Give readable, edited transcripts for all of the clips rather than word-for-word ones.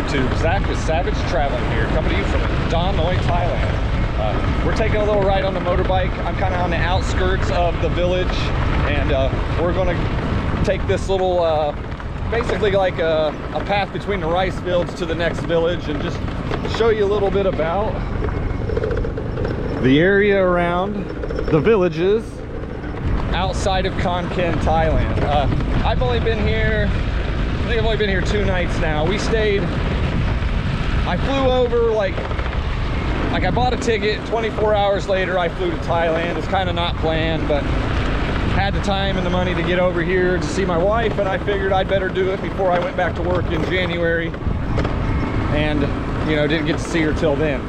YouTube. Zach with Savage Traveling here, coming to you from Donnoi, Thailand. We're taking a little ride on the motorbike. I'm kind of on the outskirts of the village, and we're going to take this little, basically like a path between the rice fields to the next village, and just show you a little bit about the area around the villages outside of Khon Kaen, Thailand. I've only been here, I think I've only been here 2 nights now. We stayed, I flew over like I bought a ticket, 24 hours later I flew to Thailand. It's kind of not planned, but had the time and the money to get over here to see my wife, and I figured I'd better do it before I went back to work in January, and you know, didn't get to see her till then.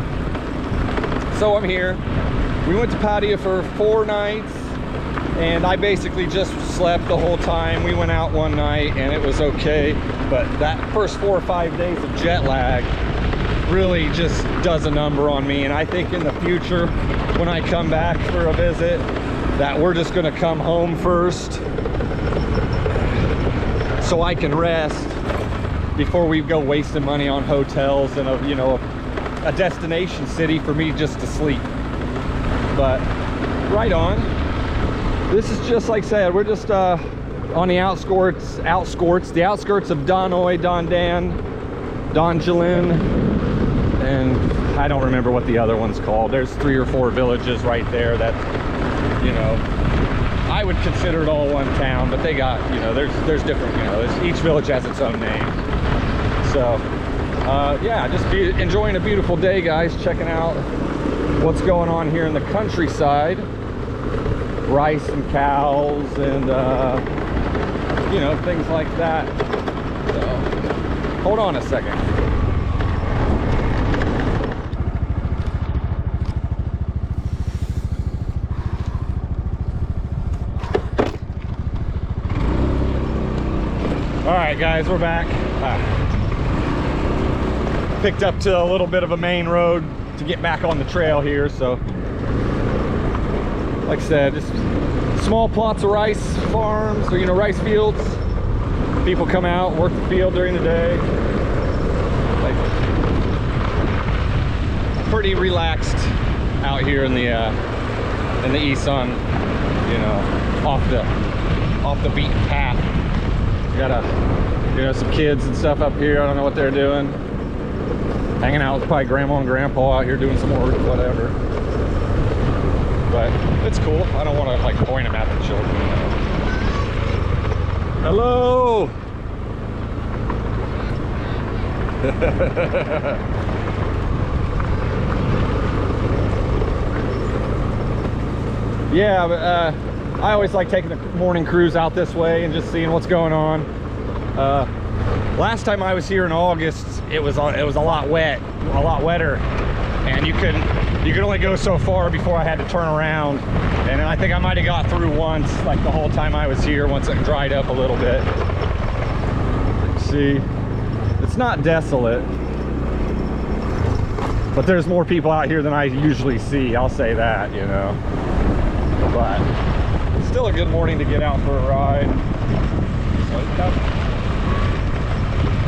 So I'm here. We went to Pattaya for 4 nights, and I basically just slept the whole time. We went out one night and it was okay, but that first 4 or 5 days of jet lag really just does a number on me. And I think in the future, when I come back for a visit, that we're just gonna come home first so I can rest before we go wasting money on hotels and a destination city for me just to sleep. But right on. This is just like I said, we're just on the outskirts of Donnoi, Dondan, Donjalin, and I don't remember what the other one's called. There's 3 or 4 villages right there that, you know, I would consider it all one town, but they got, you know, there's different, you know, each village has its own name. So yeah, just enjoying a beautiful day, guys, checking out what's going on here in the countryside. Rice and cows and you know, things like that. So hold on a second. All right, guys, we're back. Picked up to a little bit of a main road to get back on the trail here. So like I said, just small plots of rice farms, or, you know, rice fields. People come out, work the field during the day. Like, pretty relaxed out here in the Isan, you know, off the beaten path. Got you know, some kids and stuff up here. I don't know what they're doing. Hanging out with probably grandma and grandpa out here doing some work, whatever. But it's cool. I don't want to like point them at the children, you know. Hello. Yeah, but I always like taking a morning cruise out this way and just seeing what's going on. Last time I was here in August, it was a lot wetter, and you could only go so far before I had to turn around. And I think I might have got through once, like the whole time I was here, once it dried up a little bit. See, it's not desolate, but there's more people out here than I usually see, I'll say that, you know. But still a good morning to get out for a ride.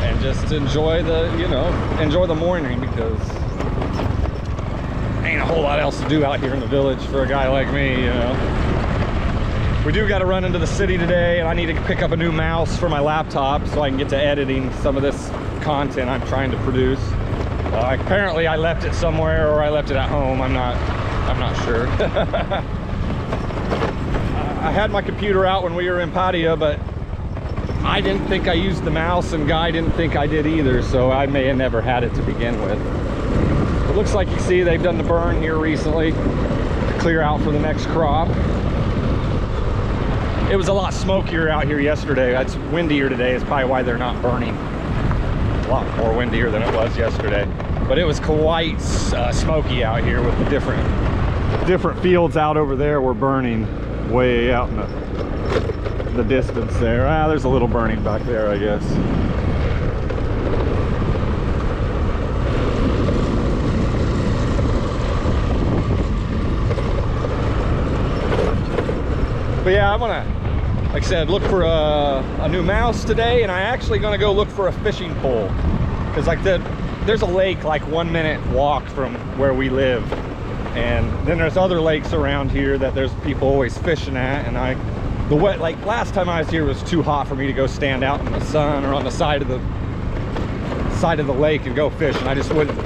And just enjoy the, you know, enjoy the morning, because ain't a whole lot else to do out here in the village for a guy like me, you know. We do got to run into the city today, and I need to pick up a new mouse for my laptop so I can get to editing some of this content I'm trying to produce. Apparently I left it somewhere, or I left it at home. I'm not sure. I had my computer out when we were in Pattaya, but I didn't think I used the mouse, and Guy didn't think I did either, so I may have never had it to begin with. It looks like, you see, they've done the burn here recently to clear out for the next crop. It was a lot smokier out here yesterday. It's windier today, is probably why they're not burning. A lot more windier than it was yesterday. But it was quite smoky out here, with the different fields out over there were burning way out in the distance there. There's a little burning back there, I guess. But yeah, I'm gonna, like I said, look for a new mouse today, and I'm actually gonna go look for a fishing pole. because like there's a lake like 1 minute walk from where we live, and then there's other lakes around here that there's people always fishing at. And like last time I was here, it was too hot for me to go stand out in the sun or on the side of the lake and go fish, and I just wasn't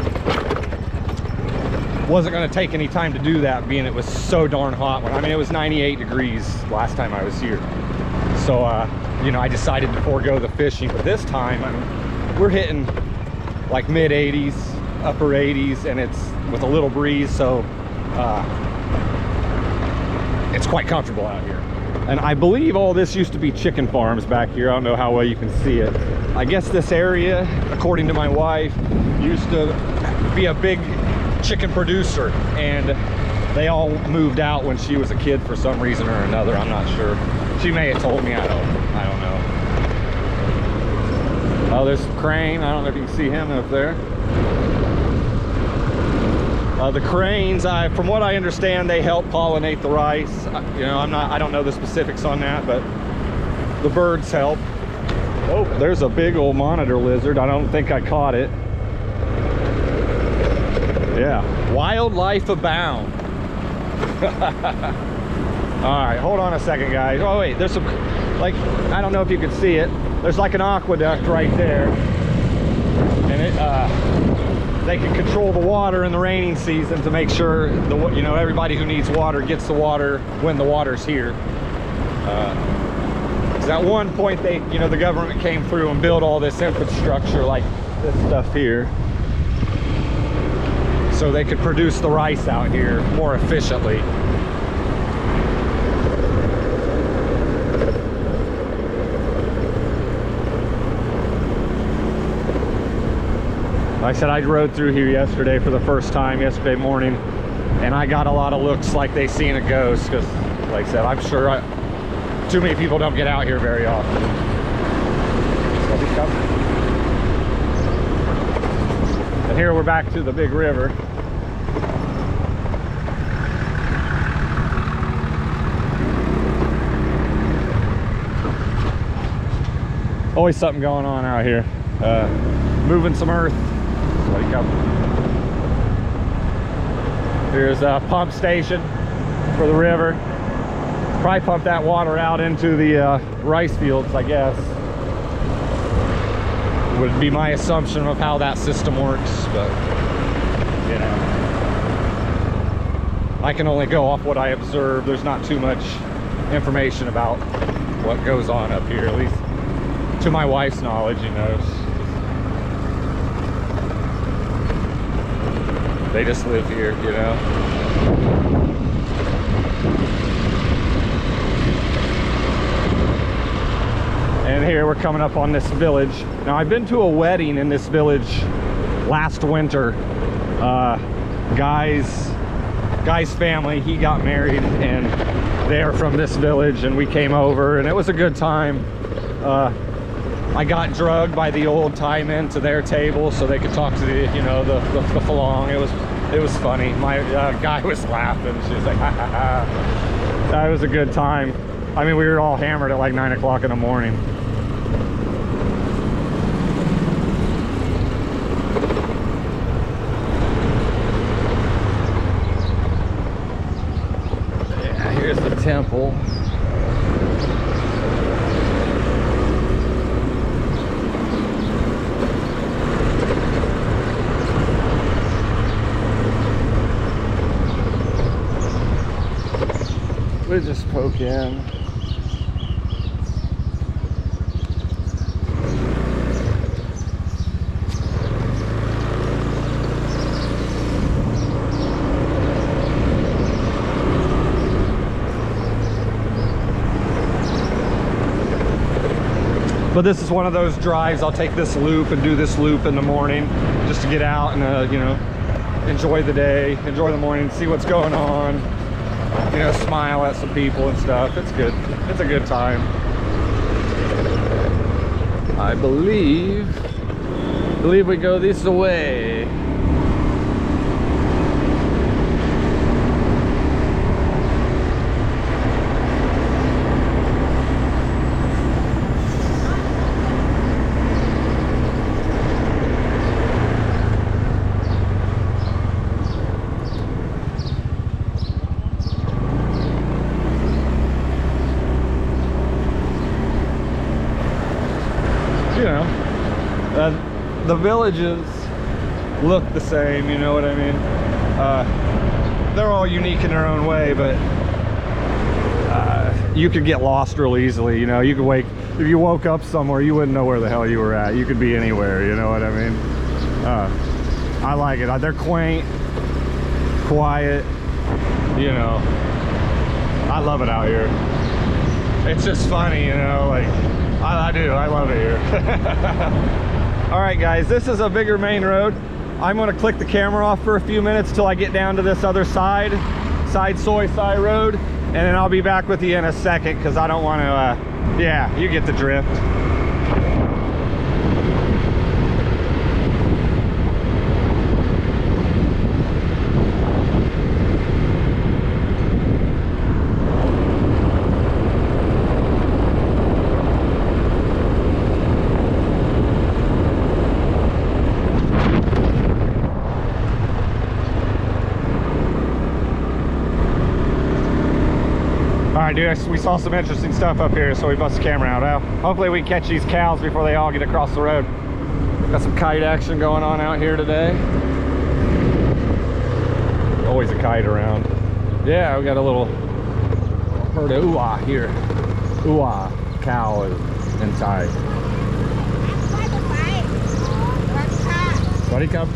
going to take any time to do that, being it was so darn hot. I mean, it was 98 degrees last time I was here, so you know, I decided to forego the fishing. But this time, I mean, we're hitting like mid 80s, upper 80s, and it's with a little breeze, so it's quite comfortable out here. And I believe all this used to be chicken farms back here. I don't know how well you can see it. I guess this area, according to my wife, used to be a big chicken producer, and they all moved out when she was a kid for some reason or another. I'm not sure. She may have told me. I don't know. Oh, there's some crane. I don't know if you can see him up there. The cranes, from what I understand, they help pollinate the rice. You know, I don't know the specifics on that, but the birds help. Oh, there's a big old monitor lizard. I don't think I caught it. Yeah, wildlife abound. All right, hold on a second, guys. Oh wait, there's some, like, I don't know if you can see it. There's like an aqueduct right there, and they can control the water in the raining season to make sure you know, everybody who needs water gets the water when the water's here. Because at one point you know, the government came through and built all this infrastructure like this stuff here, so they could produce the rice out here more efficiently. Like I said, I rode through here yesterday for the first time, yesterday morning, and I got a lot of looks like they seen a ghost, because like I said, I'm sure too many people don't get out here very often. So we come. And here we're back to the big river. Always something going on out here. Moving some earth. Here's a pump station for the river. Probably pump that water out into the rice fields, I guess. Would be my assumption of how that system works, but you know, I can only go off what I observe. There's not too much information about what goes on up here, at least to my wife's knowledge, you know. They just live here, you know. And here we're coming up on this village. Now, I've been to a wedding in this village last winter. Guy's family, he got married, and they're from this village, and we came over, and it was a good time. I got drugged by the old Thai men to their table so they could talk to the, you know, the Falong. It was funny. My guy was laughing. She was like, ha ha ha. That was a good time. I mean, we were all hammered at like 9 o'clock in the morning. Yeah, here's the temple. We just poke in. But this is one of those drives. I'll take this loop and do this loop in the morning just to get out and you know, enjoy the day, enjoy the morning, see what's going on, you know, smile at some people and stuff. It's good. It's a good time. I believe we go this way. the villages look the same, you know what I mean? They're all unique in their own way, but you could get lost real easily, you know? You could if you woke up somewhere, you wouldn't know where the hell you were at. You could be anywhere, you know what I mean? I like it. They're quaint, quiet, you know. I love it out here. It's just funny, you know, like, I love it here. All right, guys, this is a bigger main road. I'm gonna click the camera off for a few minutes till I get down to this other side Soi Sai Road, and then I'll be back with you in a second, because I don't want to, yeah, you get the drift. Alright, dude, we saw some interesting stuff up here, so we bust the camera out. Hopefully we catch these cows before they all get across the road. Got some kite action going on out here today. Always a kite around. Yeah, we got a little herd of ooh-ah here. Ooh-ah cow is inside. Buddy cup.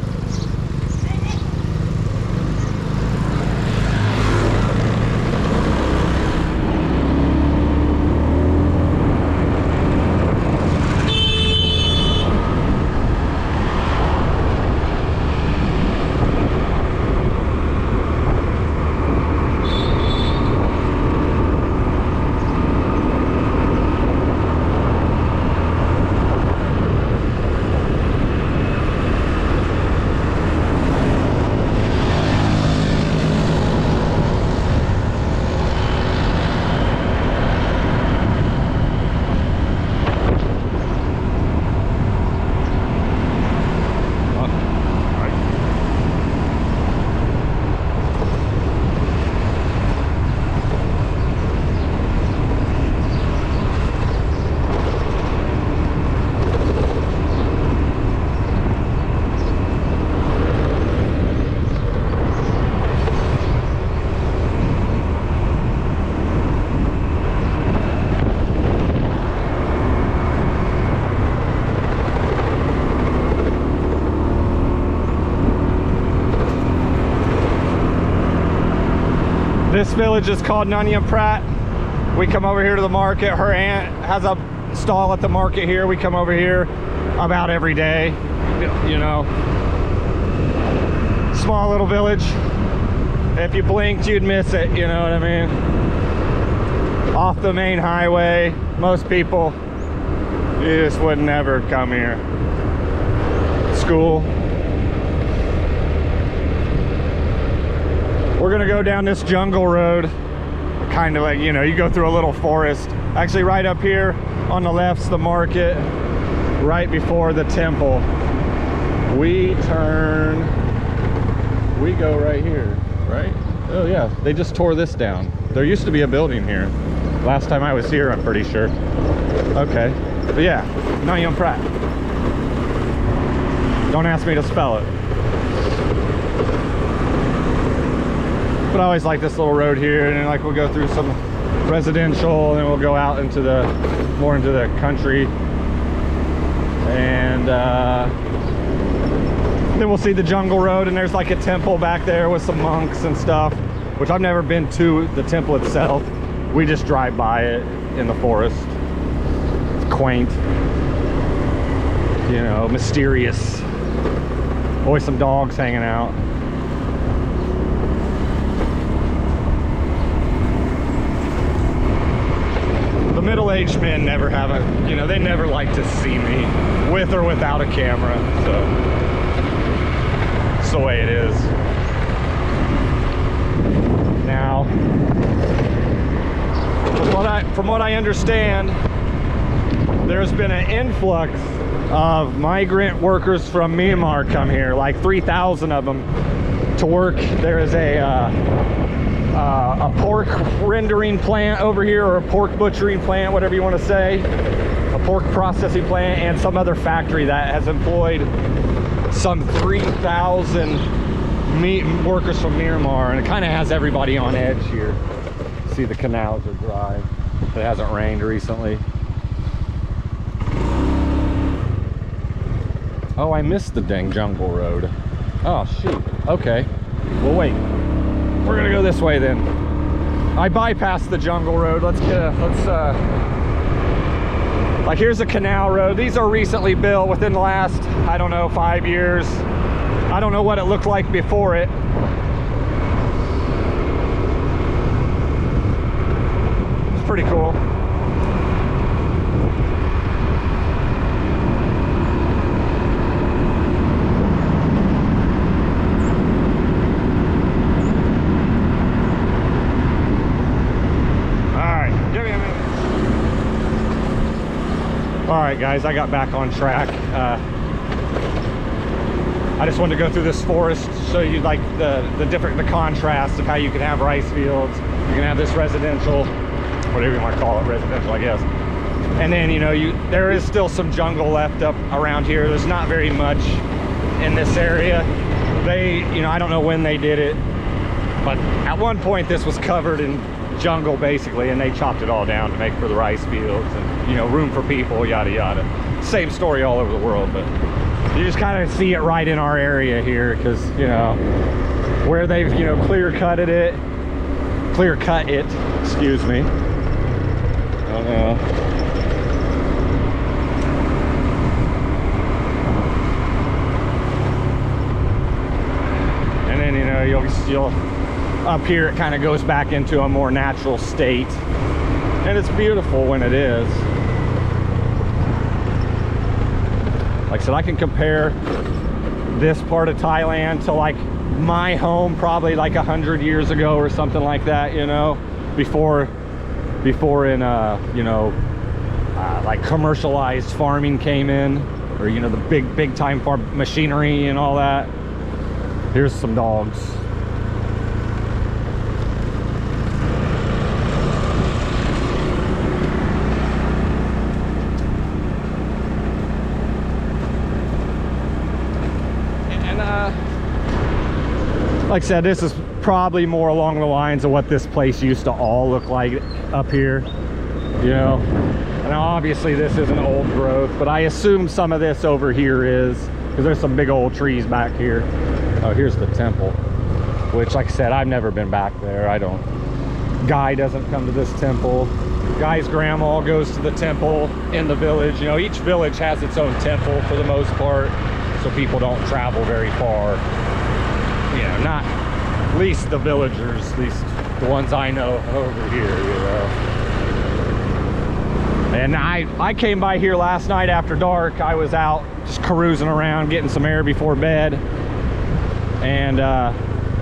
This village is called Donnoi and Dondan. We come over here to the market. Her aunt has a stall at the market here. We come over here about every day, you know. Small little village. If you blinked, you'd miss it, you know what I mean? Off the main highway, most people, you just would never come here. School. We're gonna go down this jungle road, kind of like, you know, you go through a little forest. Actually, right up here on the left's the market, right before the temple. We turn, we go right here, right? Oh yeah, they just tore this down. There used to be a building here. Last time I was here, I'm pretty sure. Okay, but yeah, Donnoi and Dondan. Don't ask me to spell it. But I always like this little road here, and then like we'll go through some residential, and then we'll go out into the more into the country, and then we'll see the jungle road, and there's like a temple back there with some monks and stuff, which I've never been to the temple itself. We just drive by it in the forest. It's quaint, you know, mysterious. Always some dogs hanging out. The middle-aged men never have a, you know, they never like to see me with or without a camera, so it's the way it is. Now, from what I understand, there's been an influx of migrant workers from Myanmar come here, like 3,000 of them to work. There is a pork rendering plant over here, or a pork butchering plant, whatever you want to say. A pork processing plant and some other factory that has employed some 3,000 meat workers from Myanmar, and it kind of has everybody on edge here. See, the canals are dry. It hasn't rained recently. Oh, I missed the dang jungle road. Oh shoot. Okay. Well, wait. We're gonna go this way then. I bypassed the jungle road. Let's like, here's a canal road. These are recently built within the last, I don't know, 5 years. I don't know what it looked like before it. It's pretty cool. All right, guys, I got back on track. I just wanted to go through this forest, show you like the contrast of how you can have rice fields. You can have this residential, whatever you want to call it, residential, I guess. And then, you know, there is still some jungle left up around here. There's not very much in this area. You know, I don't know when they did it, but at one point this was covered in jungle basically, and they chopped it all down to make for the rice fields and, you know, room for people, yada yada. Same story all over the world, but you just kind of see it right in our area here, because, you know, where they've, you know, clear cut it, excuse me. I don't know. And then, you know, you'll up here it kind of goes back into a more natural state, and it's beautiful when it is. Like I said, I can compare this part of Thailand to like my home probably like 100 years ago or something like that, you know, before in you know, like commercialized farming came in, or, you know, the big time farm machinery and all that. Here's some dogs. Like I said, this is probably more along the lines of what this place used to all look like up here, you know. And obviously this isn't old growth, but I assume some of this over here is, because there's some big old trees back here. Oh, here's the temple, which, like I said, I've never been back there. Guy doesn't come to this temple. Guy's grandma goes to the temple in the village. You know, each village has its own temple for the most part, so people don't travel very far. You know, not least the villagers, at least the ones I know over here, you know. And I came by here last night after dark. I was out just cruising around, getting some air before bed, and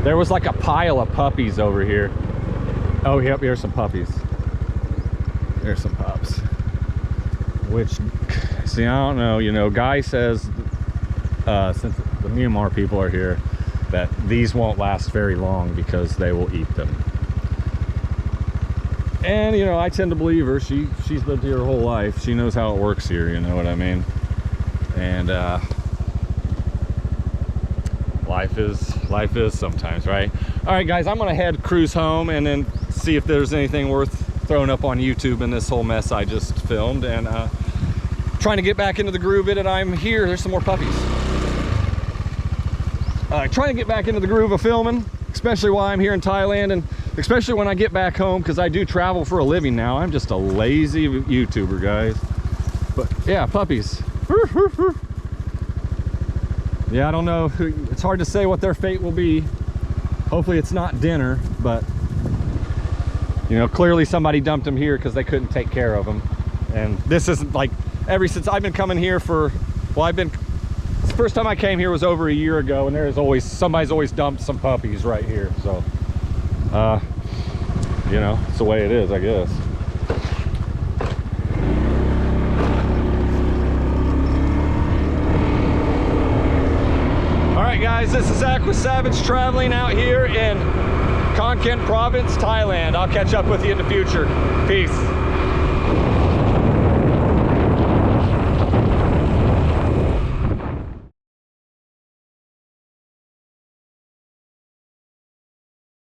there was like a pile of puppies over here. Oh, yep, here's some puppies. There's some pups. Which, see, I don't know, you know, Guy says, since the Myanmar people are here, that these won't last very long because they will eat them. And, you know, I tend to believe her. She's lived here her whole life. She knows how it works here, you know what I mean? And life is sometimes, right? All right, guys, I'm gonna cruise home and then see if there's anything worth throwing up on YouTube in this whole mess I just filmed, and trying to get back into the groove of it. I'm here. There's some more puppies. Trying to get back into the groove of filming, especially while I'm here in Thailand, and especially when I get back home, because I do travel for a living now. I'm just a lazy YouTuber, guys. But yeah, puppies. Yeah, I don't know. It's hard to say what their fate will be. Hopefully it's not dinner, but, you know, clearly somebody dumped them here because they couldn't take care of them. And this isn't like, ever since I've been coming here for, well, the first time I came here was over a year ago, and somebody's always dumped some puppies right here. So, you know, it's the way it is, I guess. All right, guys, this is Zach with Savage Traveling out here in Khon Kaen Province, Thailand. I'll catch up with you in the future. Peace.